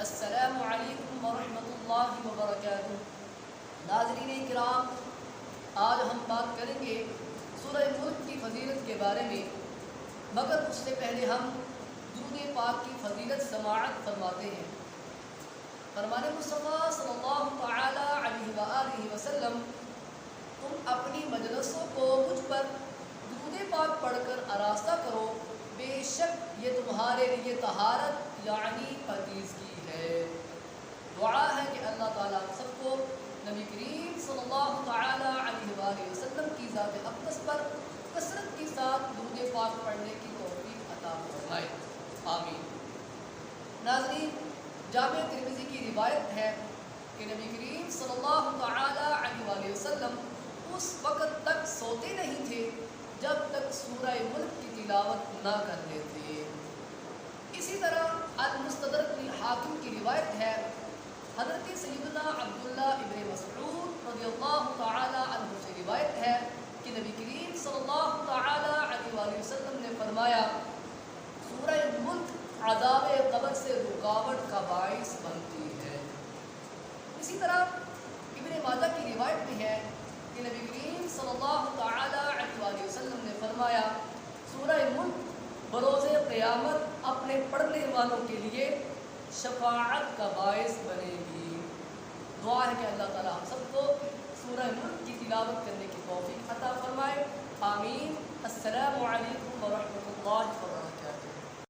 السلام علیکم ورحمۃ اللہ وبرکاتہ۔ ناظرین کرام، آج ہم بات کریں گے سورہ ملک کی فضیلت کے بارے میں، مگر اس سے پہلے ہم درود پاک کی فضیلت سماعت فرماتے ہیں۔ فرمان مصطفیٰ صلی اللہ تعالی علیہ وآلہ وسلم، تم اپنی مجلسوں کو مجھ پر درود پاک پڑھ کر آراستہ کرو، بے شک یہ تمہارے لیے طہارت یعنی پاکیزگی ہے۔ دعا ہے کہ اللہ تعالیٰ ہم سب کو نبی کریم صلی اللہ تعالی علیہ وآلہ وسلم کی ذات اقدس پر کثرت کے ساتھ درود پاک پڑھنے کی توفیق عطا فرمائے، آمین۔ ناظرین، جامع ترمذی کی روایت ہے کہ نبی کریم صلی اللہ تعالی علیہ وآلہ وسلم اس وقت تک سوتے نہیں تھے جب تک سورہ ملک کی تلاوت نہ کر لیتے۔ اسی طرح المستدرک الحاکم کی روایت ہے، حضرت سیدنا عبداللہ ابن مسعود رضی اللہ تعالی عنہ سے روایت ہے کہ نبی کریم صلی اللہ تعالی علیہ وآلہ وسلم نے فرمایا، سورہ ملک عذاب قبر سے رکاوٹ کا باعث بنتی ہے۔ اسی طرح ابن ماجہ کی روایت میں ہے کہ نبی کریم صلی اللہ تعالی علیہ وآلہ وسلم نے فرمایا، سورہ ملک بروز قیامت اپنے پڑھنے والوں کے لیے شفاعت کا باعث بنے گی۔ دعا ہے کہ اللہ تعالی ہم سب کو سورہ ملک کی تلاوت کرنے کی توفیق عطا فرمائے، آمین۔ السلام علیکم ورحمۃ اللہ وبرکاتہ۔